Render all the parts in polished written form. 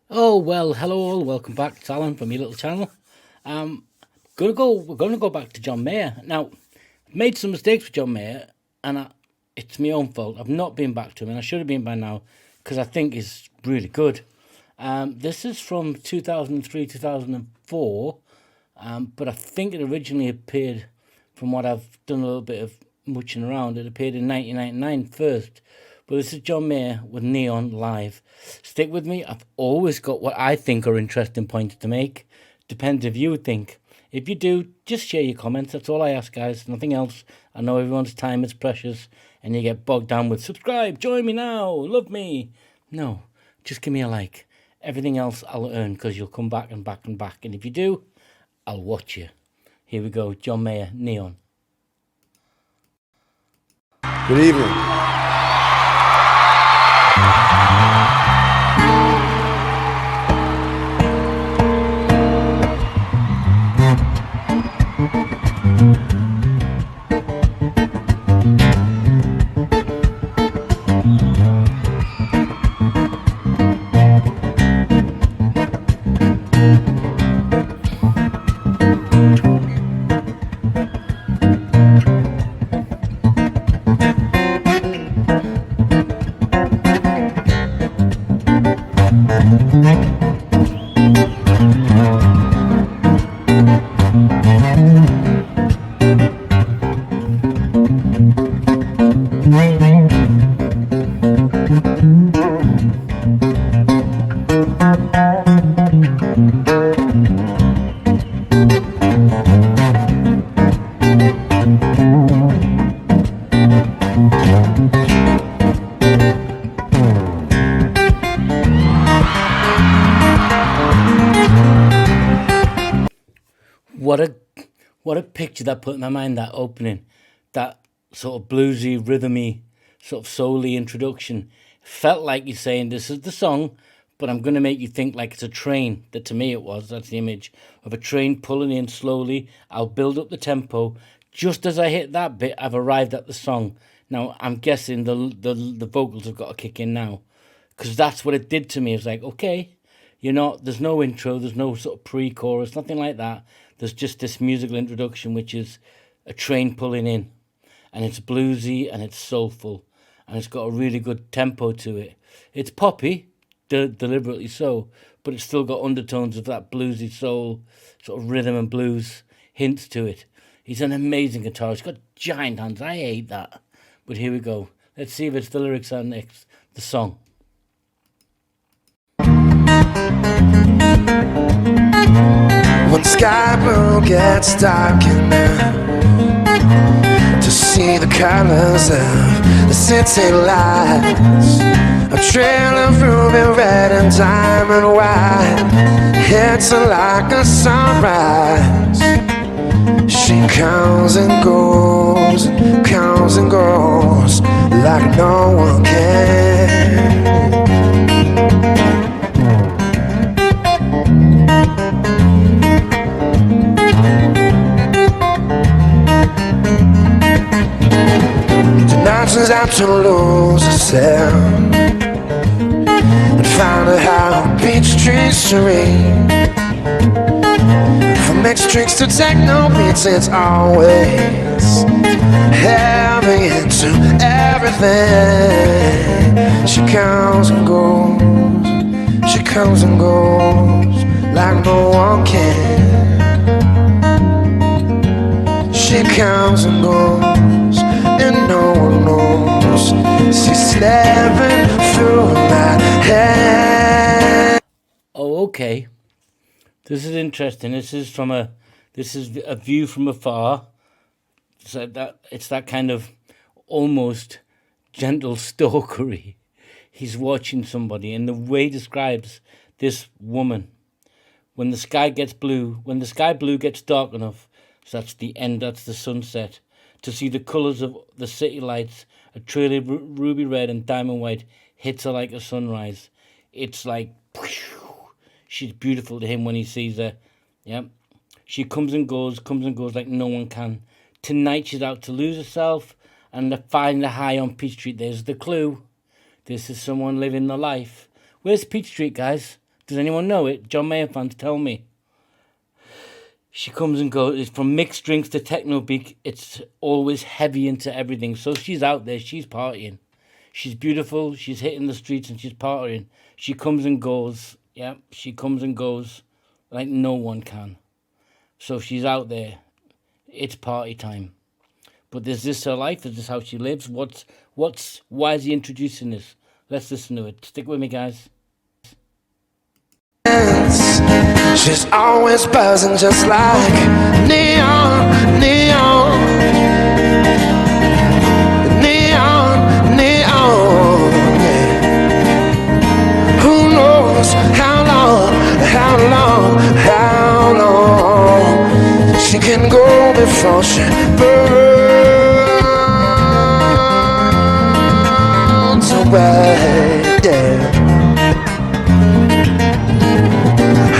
Oh well, hello all. Welcome back, it's Alan from your little channel. Um, We're gonna go back to John Mayer. Now, I've made some mistakes with John Mayer, and it's my own fault. I've not been back to him, and I should have been by now because I think he's really good. This is from 2003, 2004, but I think it originally appeared, from what I've done a little bit of mooching around, it appeared in 1999 first. But this is John Mayer with Neon live. Stick with me. I've always got what I think are interesting points to make. Depends if you think. If you do, just share your comments. That's all I ask, guys. Nothing else. I know everyone's time is precious and you get bogged down with subscribe, join me now, love me. No, just give me a like. Everything else I'll earn because you'll come back and back and back. And if you do, I'll watch you. Here we go. John Mayer, Neon. Good evening. What a what a picture that put in my mind, that opening, that sort of bluesy, rhythmy, sort of soul-y introduction. Felt like you're saying this is the song, but I'm gonna make you think like it's a train. That to me it was. That's the image of a train pulling in slowly. I'll build up the tempo. Just as I hit that bit, I've arrived at the song. Now I'm guessing the vocals have got to kick in now, because that's what it did to me. It's like, okay, there's no intro, there's no sort of pre-chorus, nothing like that. There's just this musical introduction, which is a train pulling in, and it's bluesy and it's soulful, and it's got a really good tempo to it. It's poppy, deliberately so, but it's still got undertones of that bluesy soul, sort of rhythm and blues hints to it. He's an amazing guitarist. He's got giant hands. I hate that. But here we go. Let's see if it's the lyrics are next. The song. When sky blue gets dark enough to see the colors of the city lights, a trail of ruby red and diamond white hits her like a sunrise. She comes and goes, comes and goes like no one can. Tonight she's out to lose herself and find her how Peachtree Street. From mixed drinks to techno beats, it's always heavy into everything. She comes and goes, she comes and goes like no one can. She comes and goes and no one knows. She's slipping through my head. Oh, okay. This is interesting. This is a view from afar. So it's that kind of almost gentle stalkery. He's watching somebody, and the way he describes this woman. When the sky blue gets dark enough, so that's the end, that's the sunset, to see the colours of the city lights, a trail of ruby red and diamond white hits her like a sunrise. It's like, she's beautiful to him when he sees her. Yep. She comes and goes like no one can. Tonight she's out to lose herself and to find the high on Peach Street. There's the clue. This is someone living the life. Where's Peach Street, guys? Does anyone know it? John Mayer fans, tell me. She comes and goes. It's from mixed drinks to techno beat. It's always heavy into everything. So she's out there. She's partying. She's beautiful. She's hitting the streets and she's partying. She comes and goes. Yeah, she comes and goes like no one can. So she's out there. It's party time. But is this her life? Is this how she lives? Why is he introducing this? Let's listen to it. Stick with me, guys. She's always buzzing just like neon, neon, neon, neon, yeah. Who knows how long, how long, how long she can go before she burns away, yeah.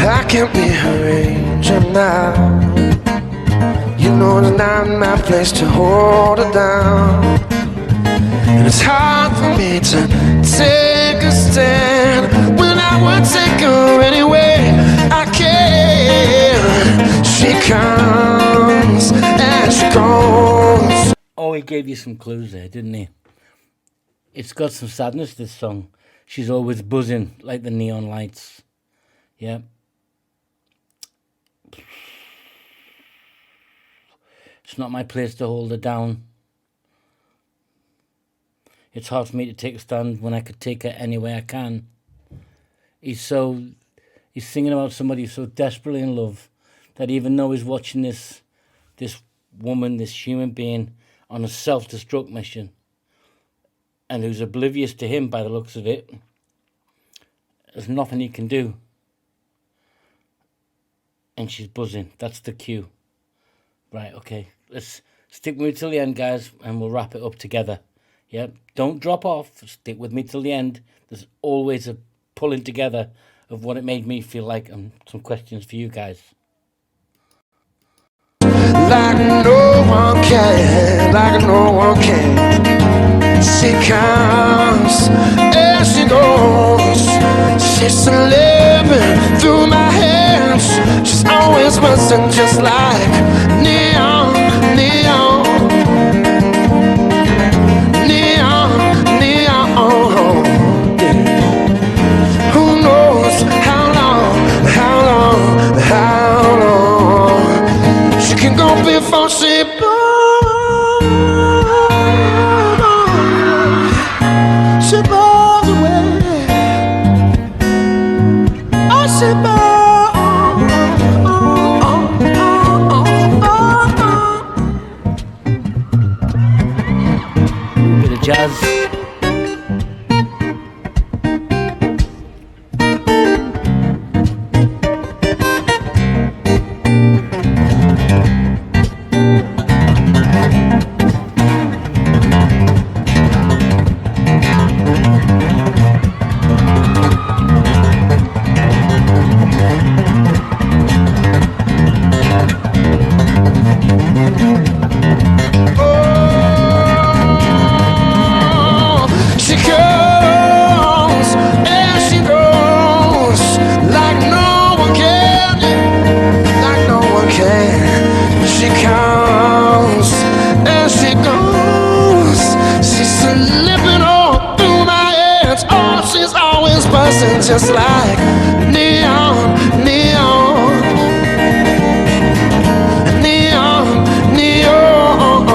I can't be her angel now. You know it's not my place to hold her down. And it's hard for me to take a stand when I would take her anyway I can. She comes and she goes. Oh, he gave you some clues there, didn't he? It's got some sadness, this song. She's always buzzing like the neon lights. Yeah. It's not my place to hold her down. It's hard for me to take a stand when I could take her any way I can. He's singing about somebody who's so desperately in love that even though he's watching this woman, this human being, on a self-destruct mission, and who's oblivious to him by the looks of it, there's nothing he can do. And she's buzzing. That's the cue. Right, okay. Let's stick with me till the end, guys, and we'll wrap it up together. Yep. Don't drop off. Stick with me till the end. There's always a pulling together of what it made me feel like, and some questions for you guys. Like no one can, like no one can. She comes and she goes. She's slipping through my hands. She's always buzzing just like neon, neon, neon, neon. Yeah. Who knows how long, how long, how long she can go before she burns. She burns away. Oh, she burns. Bit of jazz. Just like neon, neon, neon, neon.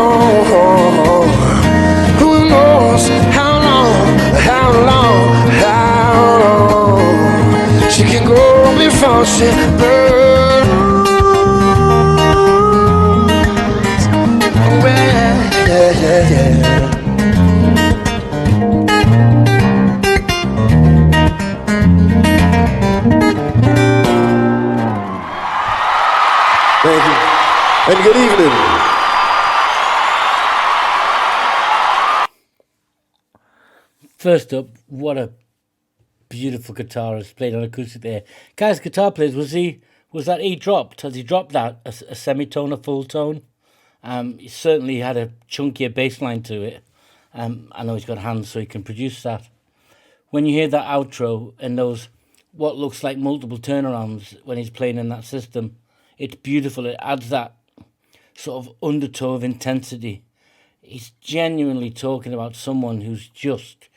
Who knows how long, how long, how long she can go before she burns away. Yeah, yeah, yeah. Thank you. And good evening. First up, what a beautiful guitarist played on acoustic there. Guys, guitar players, was that he dropped? Has he dropped that a semitone, a full tone? He certainly had a chunkier bass line to it. I know he's got hands so he can produce that. When you hear that outro and those what looks like multiple turnarounds when he's playing in that system. It's beautiful. It adds that sort of undertow of intensity. He's genuinely talking about someone who's just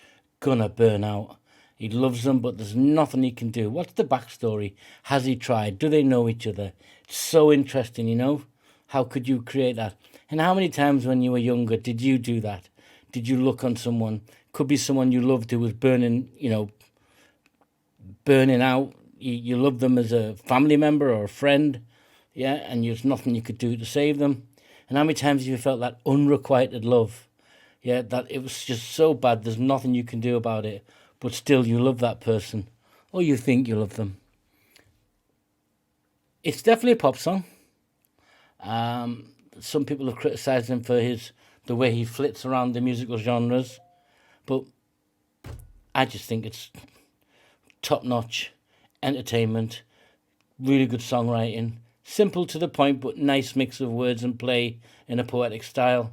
gonna burn out. He loves them, but there's nothing he can do. What's the backstory? Has he tried? Do they know each other? It's so interesting, you know? How could you create that? And how many times when you were younger did you do that? Did you look on someone? Could be someone you loved who was burning out. You love them as a family member or a friend, yeah, and there's nothing you could do to save them. And how many times have you felt that unrequited love? Yeah, that it was just so bad, there's nothing you can do about it, but still you love that person, or you think you love them. It's definitely a pop song. Some people have criticised him for the way he flits around the musical genres, but I just think it's top-notch entertainment, really good songwriting, simple to the point, but nice mix of words and play in a poetic style.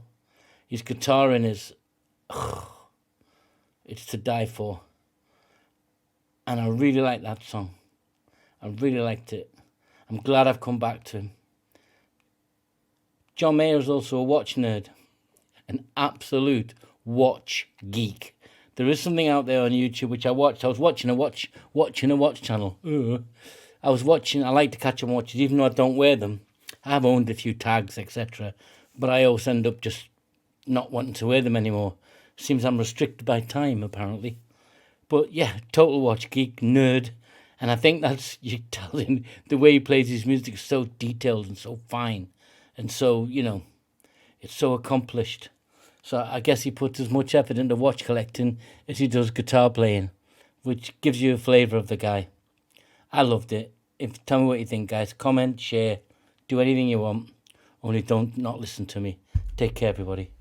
His guitaring is, it's to die for. And I really like that song. I really liked it. I'm glad I've come back to him. John Mayer is also a watch nerd, an absolute watch geek. There is something out there on YouTube which I watched. I was watching a watch channel. I like to catch on watches, even though I don't wear them. I have owned a few tags, etc. But I always end up just not wanting to wear them anymore. Seems I'm restricted by time, apparently. But yeah, total watch geek, nerd. And I think that's, you tell him, the way he plays his music is so detailed and so fine. And so, it's so accomplished. So I guess he puts as much effort into watch collecting as he does guitar playing, which gives you a flavour of the guy. I loved it. Tell me what you think, guys. Comment, share, do anything you want. Only don't not listen to me. Take care, everybody.